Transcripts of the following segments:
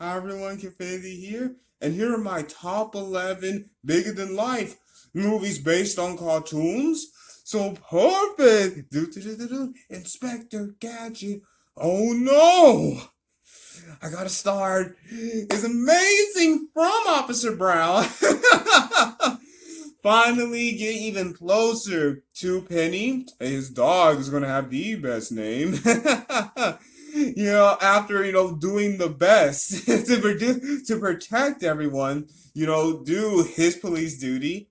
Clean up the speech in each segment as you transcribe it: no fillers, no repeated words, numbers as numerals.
Hi everyone, Confinity here, and here are my top 11 bigger than life movies based on cartoons. So perfect! Do. Inspector Gadget. Oh no! I gotta start. It's amazing from Officer Brown. Finally get even closer to Penny. His dog is gonna have the best name. After doing the best to protect everyone, do his police duty.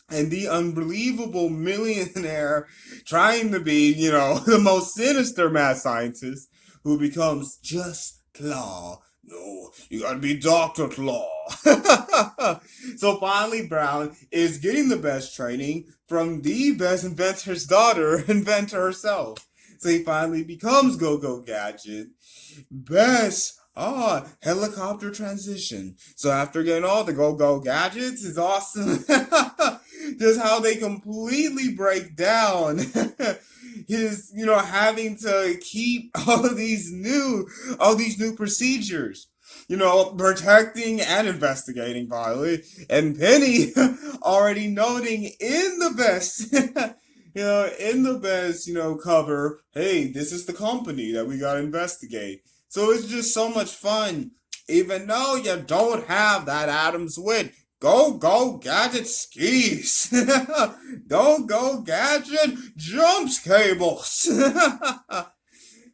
And the unbelievable millionaire trying to be, the most sinister mad scientist who becomes just Claw. No, you gotta be Dr. Claw. So finally, Brown is getting the best training from the best inventor's daughter, inventor herself. So he finally becomes Go-Go Gadget. Best helicopter transition. So after getting all the Go-Go Gadgets, is awesome. Just how they completely break down his, having to keep all these new procedures. Protecting and investigating Violet. And Penny already noting in the best, cover, hey, this is the company that we gotta investigate. So it's just so much fun. Even though you don't have that Adam's wit, Go Gadget skis. Go Gadget jumps cables. Yeah,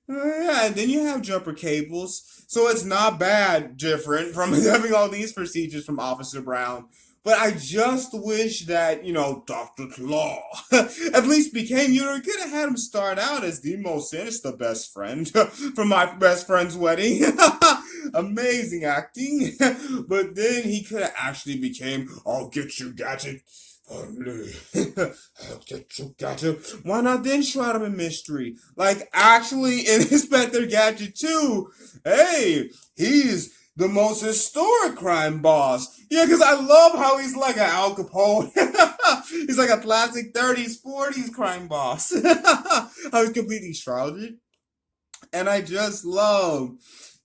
and then you have jumper cables. So it's not bad different from having all these procedures from Officer Brown. But I just wish that, Dr. Claw at least became, could have had him start out as the most sinister best friend from my best friend's wedding. Amazing acting. But then he could have actually became, I'll get you, Gadget. I'll get you, Gadget. Why not then shroud him in mystery? Like, actually, in Inspector Gadget 2, hey, he's the most historic crime boss. Yeah, because I love how he's like an Al Capone. He's like a classic 30s, 40s crime boss. How he's completely shrouded. And I just love,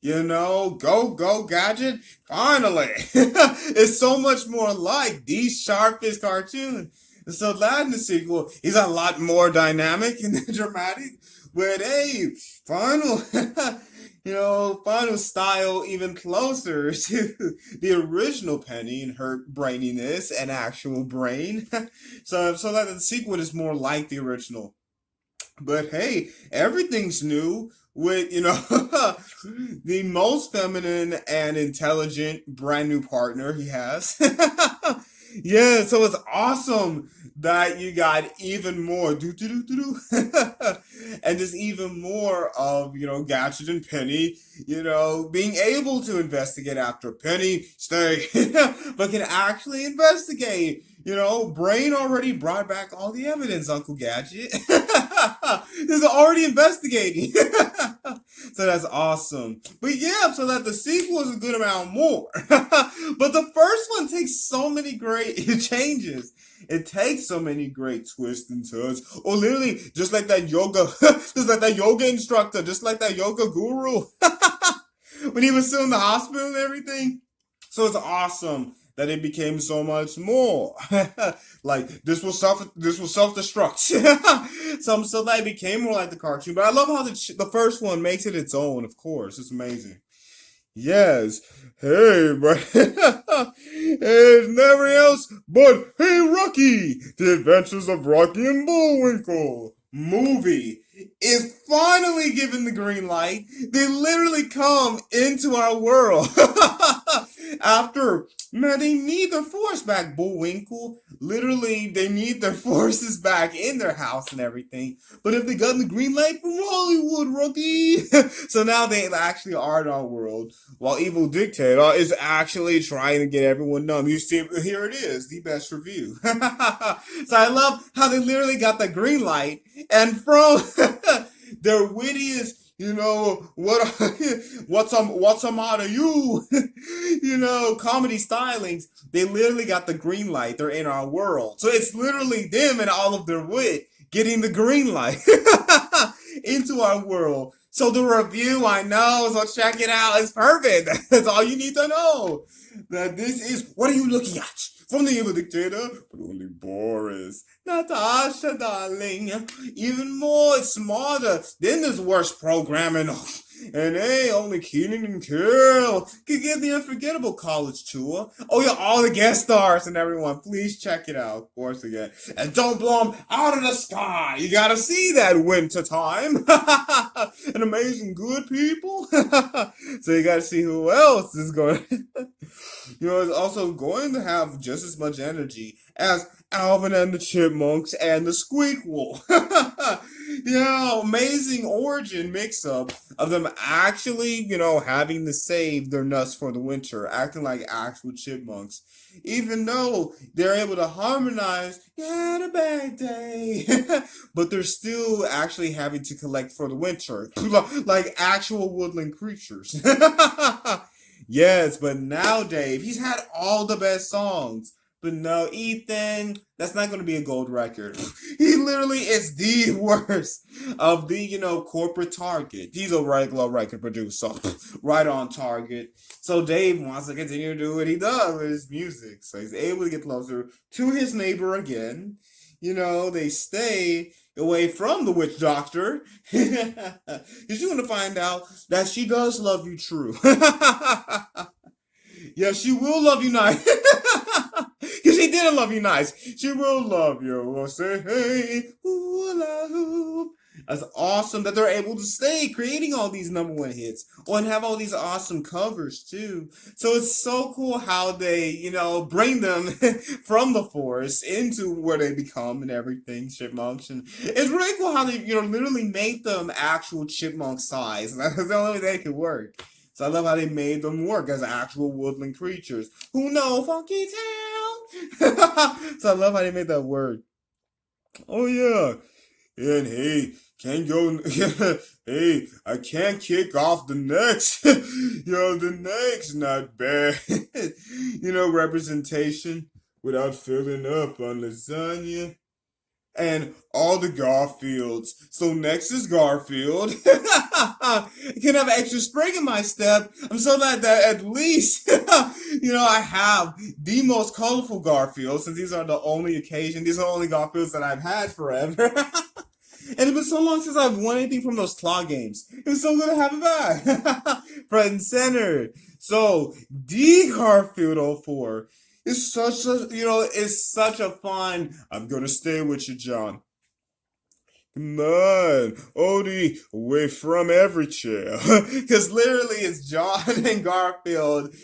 Go Gadget. Finally. It's so much more like the sharpest cartoon. So that in the sequel, he's a lot more dynamic and dramatic. But hey, final final style even closer to the original Penny and her braininess and actual brain. So that the sequel is more like the original. But hey, everything's new with, the most feminine and intelligent brand new partner he has. Yeah, so it's awesome that you got even more and just even more of, Gadget and Penny, being able to investigate after Penny stay, but can actually investigate. Brain already brought back all the evidence, Uncle Gadget. He's already investigating. So that's awesome. But yeah, so that the sequel is a good amount more. But the first one takes so many great changes. It takes so many great twists and turns. Or literally, just like that yoga, just like that yoga instructor, just like that yoga guru. When he was still in the hospital and everything. So it's awesome that it became so much more. Like this will self destruct. So that it became more like the cartoon. But I love how the first one makes it its own. Of course, it's amazing. Yes. Hey, but it's never else but Hey Rocky! The Adventures of Rocky and Bullwinkle movie is finally given the green light. They literally come into our world. After, man, they need their force back, Bullwinkle. Literally, they need their forces back in their house and everything. But if they got the green light from Hollywood, Rocky. So now they actually are in our world. While Evil Dictator is actually trying to get everyone numb. You see, here it is, the best review. So I love how they literally got the green light, and from their wittiest, what's a out of you, comedy stylings, they literally got the green light. They're in our world. So it's literally them and all of their wit getting the green light into our world. So the review, I know, so check it out. It's perfect. That's all you need to know. That this is, what are you looking at? From the evil dictator, but only Boris. Natasha, darling. Even more smarter than this worst programming. And hey, only Keenan and Kel could get the unforgettable college tour. Oh yeah, all the guest stars and everyone. Please check it out, of course, again. And don't blow them out of the sky. You gotta see that winter time. An amazing good people. So you gotta see who else is going. It's also going to have just as much energy as Alvin and the Chipmunks and the Squeakquel. Yeah, amazing origin mix up of them actually, having to save their nuts for the winter, acting like actual chipmunks. Even though they're able to harmonize, you had a bad day. But they're still actually having to collect for the winter, like actual woodland creatures. Yes, but now Dave, he's had all the best songs. But no, Ethan, that's not going to be a gold record. He literally is the worst of the, corporate target. He's a regular record producer, right on target. So Dave wants to continue to do what he does with his music. So he's able to get closer to his neighbor again. They stay away from the witch doctor. Because you're going to find out that she does love you true. Yeah, she will love you nice. Because she didn't love you nice. She will love you. We'll say, hey, hula hoop. That's awesome that they're able to stay creating all these number one hits. Oh, and have all these awesome covers, too. So it's so cool how they, bring them from the forest into where they become and everything, chipmunks. And it's really cool how they, literally made them actual chipmunk size. That's the only way they could work. So I love how they made them work as actual woodland creatures who know Funky Town. So I love how they made that work. Oh yeah. And hey, can't go. Hey, I can't kick off the next. The next not bad. Representation without filling up on lasagna. And all the Garfields. So next is Garfield. I can have extra spring in my step. I'm so glad that at least, I have the most colorful Garfield, since these are the only occasion, these are the only Garfields that I've had forever. And it's been so long since I've won anything from those claw games. It was so good to have it back. Front and center. So, the Garfield 04 is such a fun, I'm gonna stay with you, John. Come on, Odie, away from every chair. Because literally it's John and Garfield,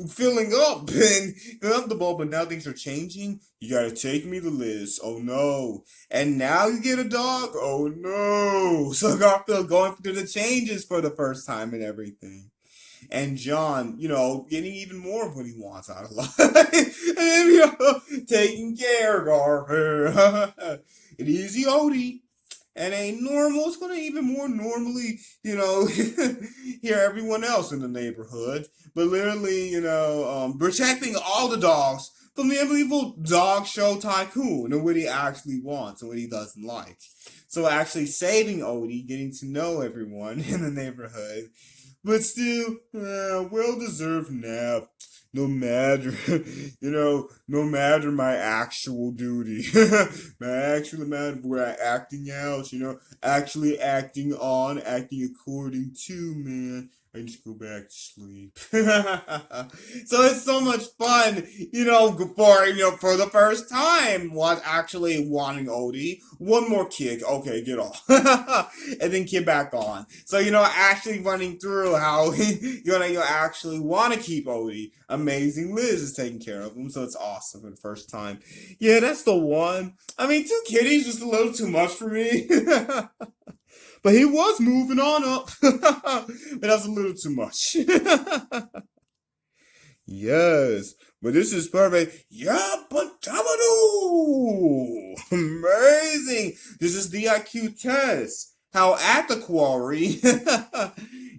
filling up and filling up the bowl, but now things are changing. You gotta take me to Liz. Oh no. And now you get a dog? Oh no. So Garfield going through the changes for the first time and everything. And John, getting even more of what he wants out of life. And, taking care of Garfield. And easy Odie. And a normal, it's going to even more normally, hear everyone else in the neighborhood. But literally, protecting all the dogs from the unbelievable dog show tycoon and what he actually wants and what he doesn't like. So actually saving Odie, getting to know everyone in the neighborhood. But still, well-deserved nap. No matter, no matter my actual duty. My actual matter where I acting out, actually acting on, acting according to, man. I just go back to sleep. So it's so much fun, for the first time, was actually wanting Odie. One more kick, okay, get off. And then get back on. So, actually running through how, you actually want to keep Odie. Amazing Liz is taking care of him, so it's awesome for the first time. Yeah, that's the one. I mean, two kitties just a little too much for me. But he was moving on up. But that's a little too much. Yes, but this is perfect. Yeah, but amazing. This is the IQ test. How at the quarry.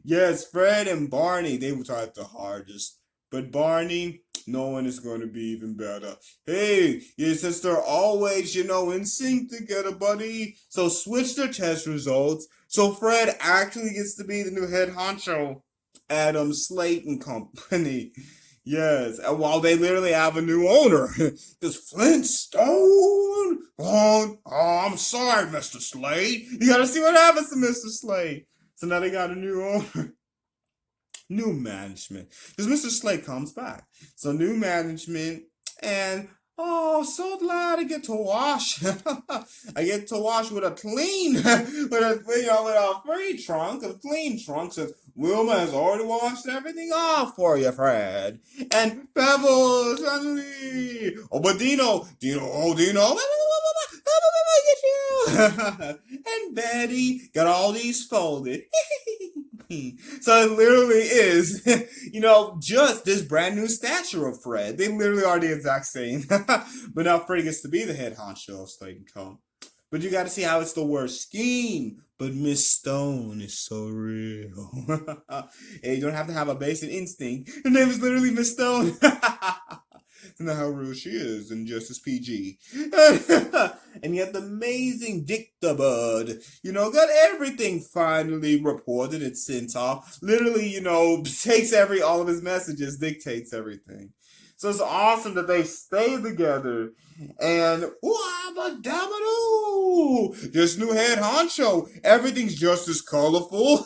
Yes, Fred and Barney, they were tried the hardest. But Barney, no one is going to be even better. Hey, your sister always, in sync together, buddy. So switch their test results So Fred actually gets to be the new head honcho at Slate and Company. Yes, and while they literally have a new owner, this Flintstone. Oh, I'm sorry, Mr. Slade. You gotta see what happens to Mr. Slade. So now they got a new owner, new management. Because Mr. Slade comes back. So new management, and oh, so glad I get to wash. I get to wash with a clean, with a free trunk, a clean trunk. Since Wilma has already washed everything off for you, Fred. And Pebbles, suddenly. Oh, but Dino, get you. And Betty got all these folded. So it literally is, just this brand new stature of Fred. They literally are the exact same. But now Fred gets to be the head honcho of Slade and Co. But you got to see how it's the worst scheme. But Miss Stone is so real. Hey, you don't have to have a basic instinct. Her name is literally Miss Stone. Know how real she is in Justice PG. And yet the amazing Dictabud, got everything finally reported and sent off. Literally, takes all of his messages, dictates everything. So it's awesome that they stay together. And this new head honcho, everything's just as colorful.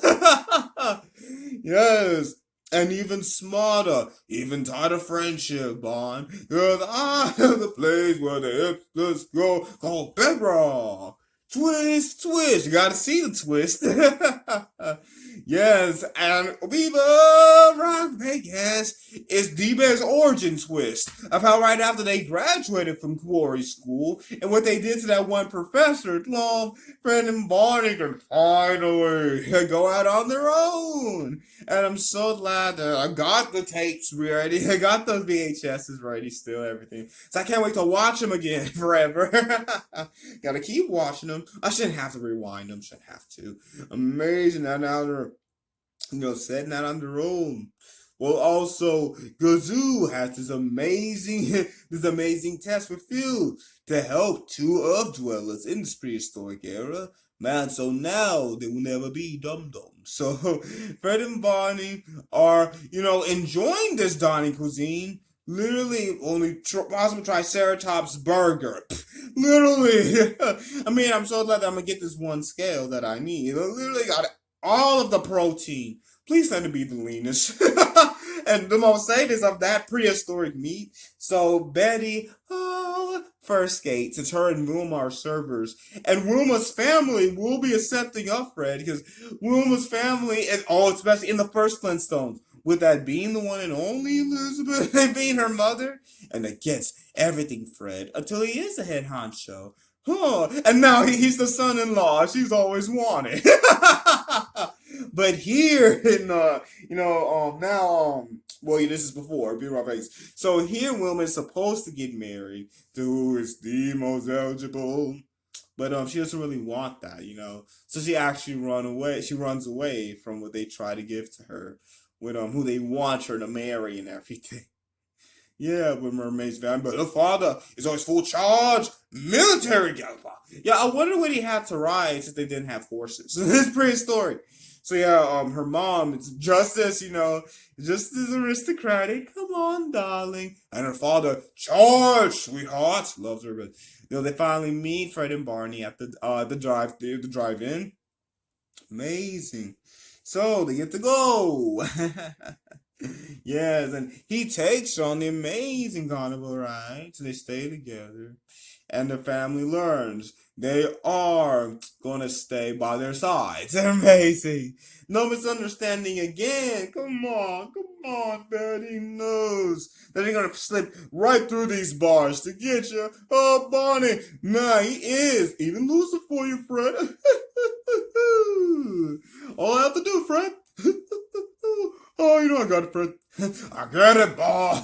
Yes. And even smarter, even tighter friendship bond. You're the place where the hipsters go called bedrock. Twist, twist. You gotta see the twist. Yes, and Viva Rock Vegas is D-Bear's origin twist of how right after they graduated from Quarry School and what they did to that one professor, Fred and Barney can finally go out on their own. And I'm so glad that I got the tapes ready. I got those VHSs ready still, everything. So I can't wait to watch them again forever. Gotta keep watching them. I shouldn't have to rewind them. Shouldn't have to. Amazing. Now they're, setting out on their own. Well, also, Gazoo has this amazing test for fuel to help two Earth dwellers in this prehistoric era. Man, so now they will never be dum-dums. So Fred and Barney are, enjoying this dining cuisine. Literally only possible Triceratops burger. Literally. I mean, I'm so glad that I'm going to get this one scale that I need. I literally got all of the protein. Please let it be the leanest. And the most safest of that prehistoric meat. So Betty, first skates. It's her and Wilma are servers. And Wilma's family will be accepting of Fred because Wilma's family, and especially in the first Flintstones, with that being the one and only Elizabeth and being her mother, and that gets everything Fred until he is the head honcho. And now he's the son-in-law she's always wanted. But here in this is before Be Right Back. So here Wilma is supposed to get married to who is the most eligible. But she doesn't really want that, So she actually runs away from what they try to give to her with who they want her to marry and everything. Yeah, with Mermaid's family, but her father is always full charge, military galloper. Yeah, I wonder what he had to ride since they didn't have horses. It's prehistoric. So yeah, her mom, it's just as aristocratic. Come on, darling. And her father, charge, sweetheart, loves her. But they finally meet Fred and Barney at the drive-in. Amazing. So they get to go. Yes, and he takes her on the amazing carnival ride. So they stay together. And the family learns they are going to stay by their sides. Amazing. No misunderstanding again. Come on, Betty knows that they're going to slip right through these bars to get you. Oh, Barney. Nah, he is. Even looser for you, Fred. All I have to do, Fred. Oh, I got it, Fred. I got it, boy.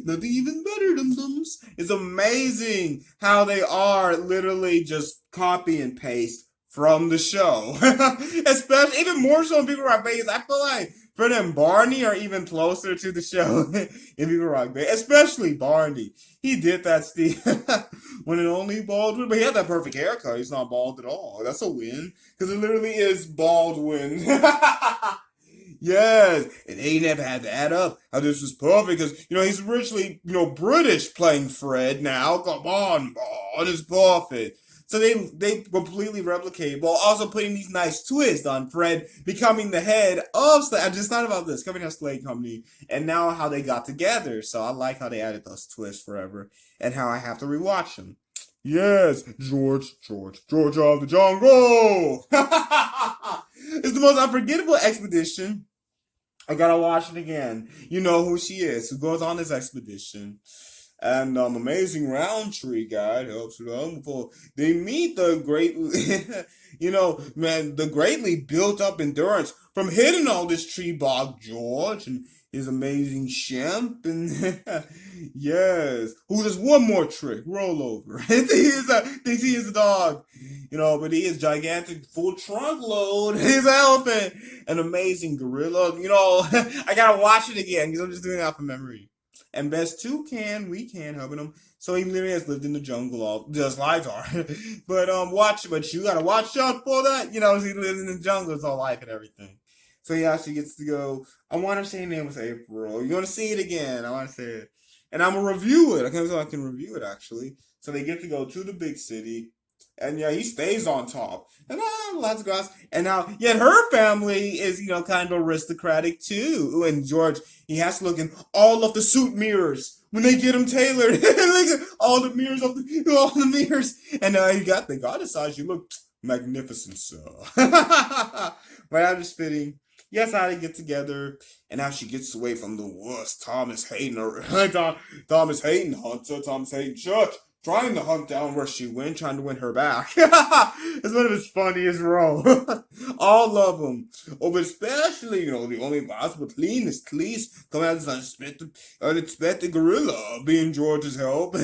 Nothing even better, dum-dums. It's amazing how they are literally just copy and paste from the show. Especially, even more so in People Rock Vegas. I feel like Fred and Barney are even closer to the show in People Rock Vegas. Especially Barney. He did that, Steve. When it only Baldwin. But he had that perfect haircut. He's not bald at all. That's a win. Because it literally is Baldwin. Yes, and they never had to add up how this was perfect because he's originally British playing Fred now. Come on, Bond is perfect. So they completely replicate while also putting these nice twists on Fred becoming the head of Slade. I'm just not about this coming out Slade Company and now how they got together. So I like how they added those twists forever and how I have to rewatch them. Yes, George of the Jungle. It's the most unforgettable expedition. I gotta watch it again. You know who she is, who goes on this expedition. And Amazing Roundtree guide helps them before they meet the great, man, the greatly built up endurance from hitting all this tree bog George and his amazing Shemp and yes, who does one more trick, roll over. Thinks he is a dog, but he is gigantic, full trunk load. He's an elephant, an amazing gorilla. I gotta watch it again because I'm just doing it out from memory. And best we can helping him. So he literally has lived in the jungle all just lives are. But you gotta watch out for that. He lives in the jungle his whole life and everything. So he actually gets to go. I want to say her name was April. You're gonna see it again. I want to say it. And I'm gonna review it. I can review it actually. So they get to go to the big city. And yeah, he stays on top. And lots of grass. And now, yet her family is, kind of aristocratic too. And George, he has to look in all of the suit mirrors when they get him tailored. Look at all the mirrors all the mirrors. And they got a size. You look magnificent, sir. But I'm just fitting. Yes, how they get together and how she gets away from the worst Thomas Hayden Thomas Hayden Hunter, Thomas Hayden Church. Trying to hunt down where she went, trying to win her back. It's one of his funniest roles. All of them. Oh, but especially, the only possible cleanest police come out as unexpected gorilla being George's help.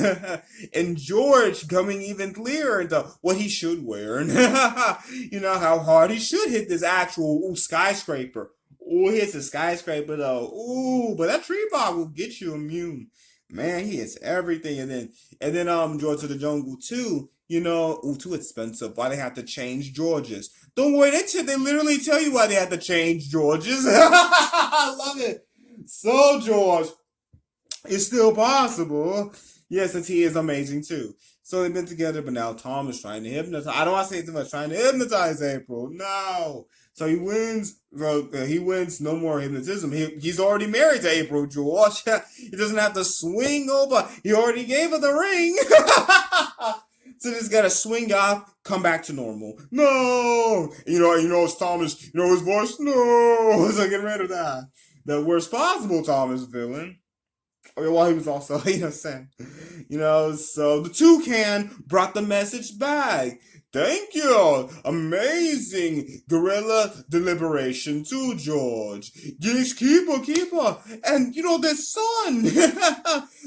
And George coming even clearer into what he should wear. And how hard he should hit this actual skyscraper. Oh, he hits a skyscraper though. Ooh, but that tree bog will get you immune. Man, he hits everything, and then George of the Jungle 2, too expensive. Why they have to change Georges? Don't worry, they literally tell you why they have to change Georges. I love it. So George, it's still possible. Yes, since he is amazing too. So they've been together, but now Tom is trying to hypnotize. I don't want to say too much. Trying to hypnotize April. No. So he wins. He wins no more hypnotism. He's already married to April George. He doesn't have to swing over. He already gave her the ring. So just gotta swing off, come back to normal. No, it's Thomas. His voice. No, so get rid of that. The worst possible Thomas villain. Well, he was also, saying, so the toucan brought the message back. Thank you. Amazing gorilla deliberation to George. Yes, keeper. And, their son.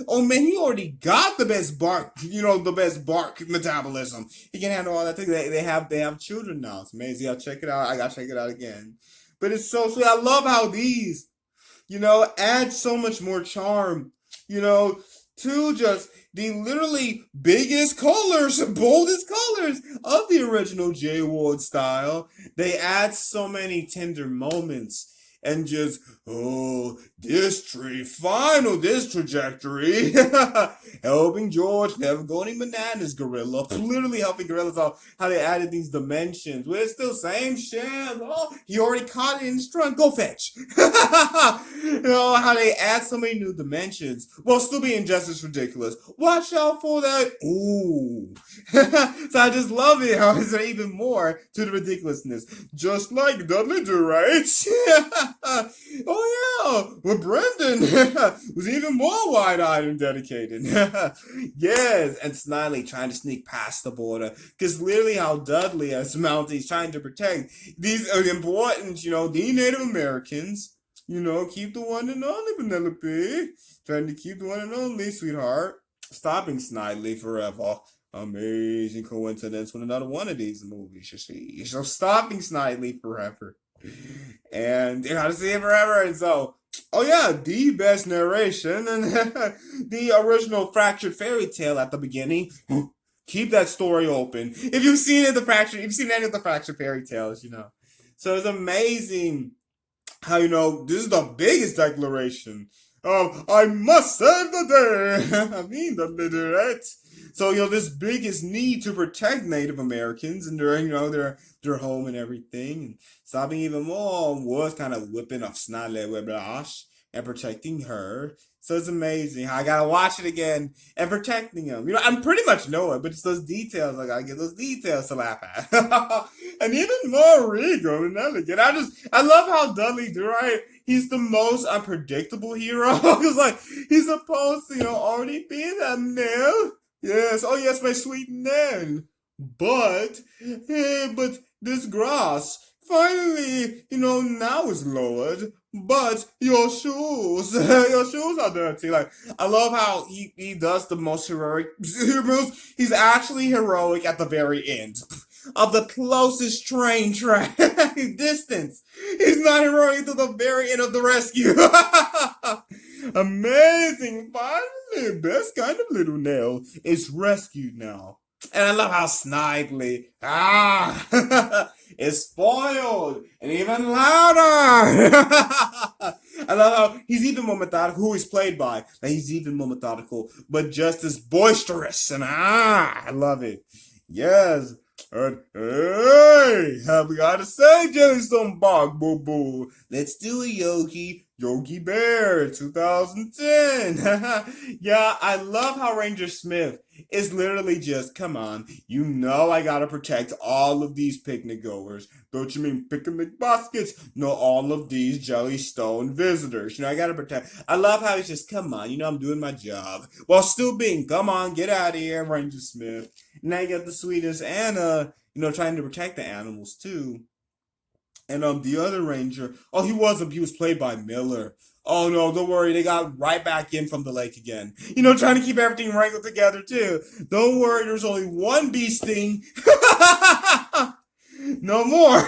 Oh, man, he already got the best bark, the best bark metabolism. He can handle all that thing. They have children now. It's amazing. I'll check it out. I gotta check it out again. But it's so sweet. I love how these, add so much more charm, to just the literally biggest colors, boldest colors of the original J. Ward style. They add so many tender moments and just, this trajectory. Helping George, never going bananas, gorilla. Literally helping gorillas out, how they added these dimensions. Well, it's still same shit. Oh, he already caught it in his trunk. Go fetch. How they add so many new dimensions while still being just as ridiculous. Watch out for that. Ooh. So I just love it how it's even more to the ridiculousness. Just like Dudley Do Right. Oh yeah, well Brendan was even more wide-eyed and dedicated. Yes, and Snidely trying to sneak past the border because literally how Dudley as Mountie is trying to protect these important, the Native Americans. Keep the one and only Penelope. Trying to keep the one and only sweetheart. Stopping Snidely forever. Amazing coincidence with another one of these movies, you see. So stopping Snidely forever. And you gotta see it forever. And so, oh yeah, the best narration and the original Fractured Fairy Tale at the beginning. Keep that story open. If you've seen it, if you've seen any of the Fractured Fairy Tales, you know. So it's amazing how this is the biggest declaration of I must save the day. I mean the literate. So this biggest need to protect Native Americans and their home and everything, and stopping even more was kind of whipping off Snale Weblash and protecting her. So it's amazing how I gotta watch it again and protecting him. I pretty much know it, but it's those details. I gotta get those details to laugh at. And even more regal and elegant. I love how Dudley Do Right. He's the most unpredictable hero. Cause like he's supposed to, already be that Nell. Yes, oh yes, my sweet Nell. But this grass finally, now is lowered. But your shoes, your shoes are dirty. Like I love how he does the most heroic moves. He's actually heroic at the very end of the closest train track distance. He's not heroic to the very end of the rescue. Amazing! Finally, best kind of little Nell is rescued now. And I love how Snidely, is spoiled and even louder. I love how he's even more methodical, who he's played by. Like he's even more methodical, but just as boisterous. And I love it. Yes. And hey, have we got to say Jellystone Bog, boo boo? Let's do it, Yogi Bear 2010. Yeah, I love how Ranger Smith is literally just, come on, I gotta protect all of these picnic goers. Don't you mean picnic baskets? No, all of these Jellystone visitors. I gotta protect. I love how he's just, come on, I'm doing my job. While still being, come on, get out of here, Ranger Smith. Now you got the sweetest Anna, trying to protect the animals too. And the other ranger, oh, he was played by Miller. Oh no, don't worry, they got right back in from the lake again. Trying to keep everything wrangled together too. Don't worry, there's only one bee sting. No more.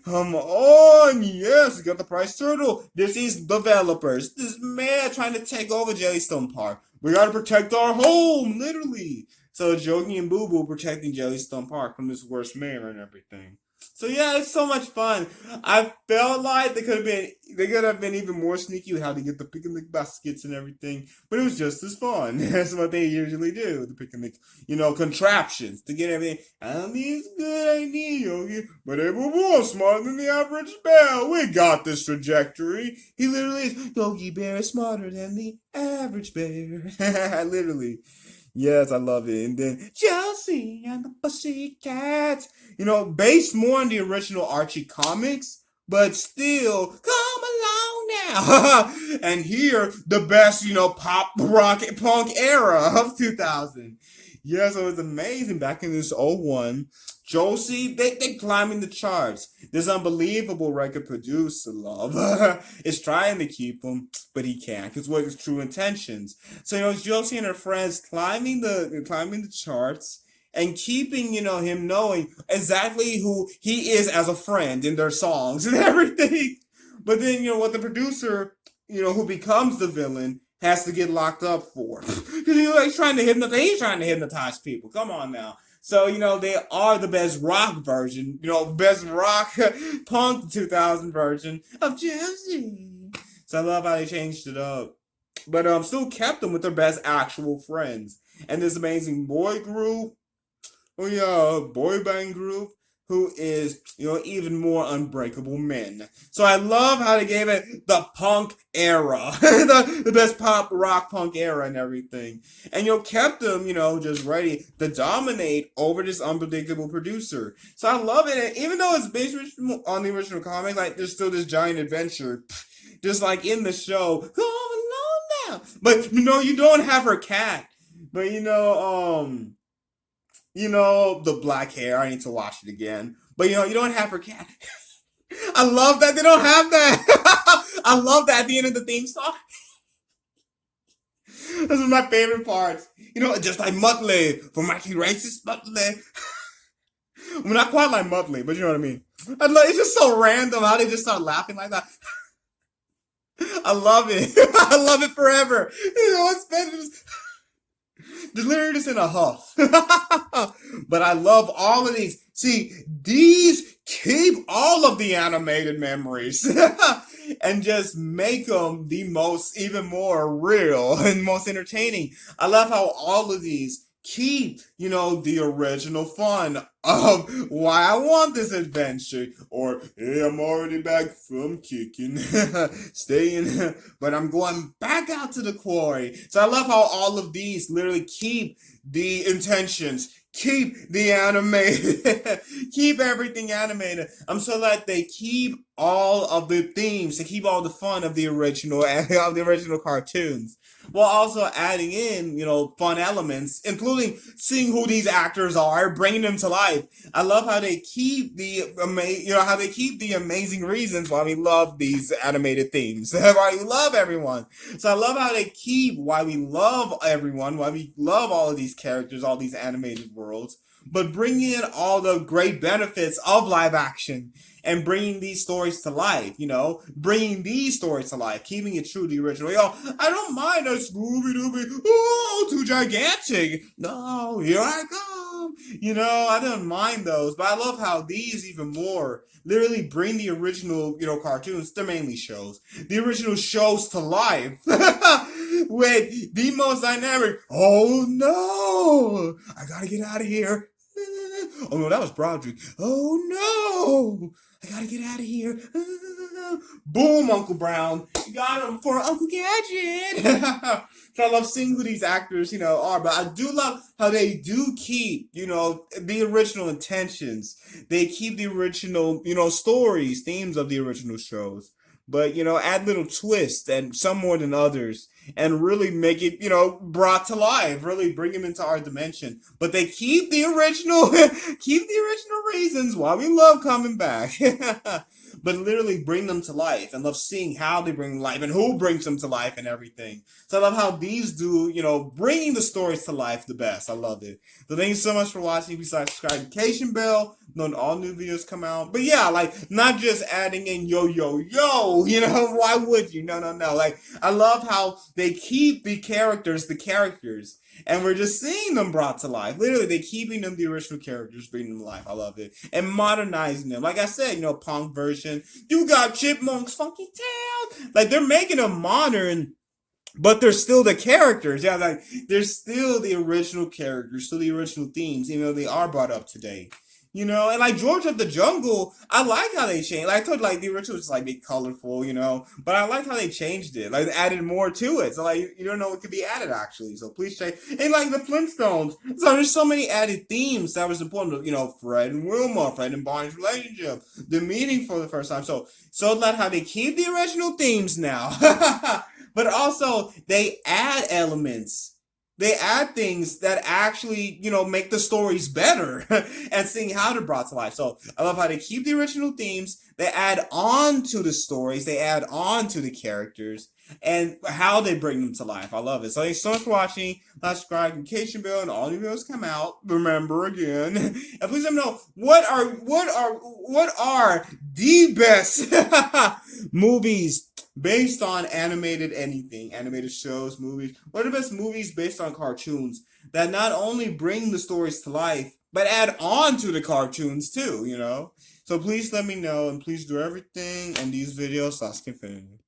Come on, yes, we got the prize turtle. This is developers. This man trying to take over Jellystone Park. We gotta protect our home, literally. So Jogi and Boo Boo protecting Jellystone Park from this worst mayor and everything. So yeah, it's so much fun. I felt like they could have been even more sneaky with how they get the picnic baskets and everything, but it was just as fun. That's what they usually do, the picnic, contraptions to get everything. I don't think it's a good idea, Yogi, but they were more smarter than the average bear. We got this trajectory. He literally is. Yogi Bear is smarter than the average bear. Literally. Yes, I love it. And then Chelsea and the Pussycats. Based more on the original Archie comics, but still, come along now. And here, the best, pop rock punk era of 2000. Yes, it was amazing back in this '01. Josie, they climbing the charts. This unbelievable record producer, love, is trying to keep him, but he can't, because what his true intentions. So, Josie and her friends climbing the charts and keeping, him knowing exactly who he is as a friend in their songs and everything. But then, what the producer, who becomes the villain, has to get locked up for. Because he's trying to hypnotize people. Come on now. So, they are the best rock version, best rock punk 2000 version of Josie. So I love how they changed it up. But still kept them with their best actual friends. And this amazing boy group, oh yeah, boy band group, who is, even more unbreakable men. So I love how they gave it the punk era, the best pop rock punk era and everything. And, kept them, just ready to dominate over this unpredictable producer. So I love it. And even though it's based on the original comics, like, there's still this giant adventure, just like in the show. Come on now. But, you don't have her cat. But, the black hair. I need to watch it again. But you don't have her cat. I love that they don't have that. I love that at the end of the theme song. Those are my favorite parts. Just like Muttley from Wacky Racist Muttley. Well, not quite like Muttley, but you know what I mean. It's just so random how they just start laughing like that. I love it. I love it forever. It's literally just in a huff. But I love all of these. See, these keep all of the animated memories and just make them the most, even more real and most entertaining. I love how all of these keep, the original fun of why I want this adventure, or hey, I'm already back from kicking, staying, but I'm going back out to the quarry. So I love how all of these literally keep the intentions, keep the animated, keep everything animated. I'm so glad they keep all of the themes, they keep all the fun of the original cartoons, while also adding in, fun elements, including seeing who these actors are, bringing them to life. I love how they keep the amazing reasons why we love these animated themes, why we love everyone. So I love how they keep why we love everyone, why we love all of these characters, all these animated worlds, but bring in all the great benefits of live action and bringing these stories to life, bringing these stories to life, keeping it true to the original. I don't mind a Scooby Dooby, oh, too gigantic. No, here I come. I don't mind those, but I love how these even more literally bring the original, cartoons, they're mainly shows, the original shows to life with the most dynamic, oh no, I gotta get out of here. Oh no, that was Broderick. Oh no, I gotta get out of here. Boom, Uncle Brown. You got him for Uncle Gadget. So I love seeing who these actors, are. But I do love how they do keep, the original intentions. They keep the original, stories, themes of the original shows. But, add little twists, and some more than others, and really make it, brought to life, really bring them into our dimension. But they keep the original, keep the original reasons why we love coming back. But literally bring them to life, and love seeing how they bring life and who brings them to life and everything. So I love how these do, bringing the stories to life the best. I love it. So thank you so much for watching. Besides, subscribe, notification bell, knowing all new videos come out. But yeah, not just adding in yo, why would you? No. I love how they keep the characters, and we're just seeing them brought to life. Literally, they keeping them the original characters, bringing them to life. I love it. And modernizing them. Like I said, punk version. You got Chipmunk's Funky Town. They're making them modern, but they're still the characters. Yeah, they're still the original characters, still the original themes, even though they are brought up today. And George of the Jungle, I like how they changed. I told you, the original was be colorful, but I like how they changed it. They added more to it. So you don't know what could be added actually. So please check. And the Flintstones. So there's so many added themes that was important. Fred and Wilma, Fred and Barney's relationship, the meeting for the first time. So that how they keep the original themes now, but also they add elements. They add things that actually, make the stories better and seeing how they're brought to life. So I love how they keep the original themes. They add on to the stories. They add on to the characters and how they bring them to life. I love it. So thanks so much for watching. Subscribe, notification bell, and all new videos come out. Remember again, and please let me know what are the best movies based on animated shows, movies. What are the best movies based on cartoons that not only bring the stories to life, but add on to the cartoons too, So please let me know, and please do everything in these videos. Harris-Kenfinity.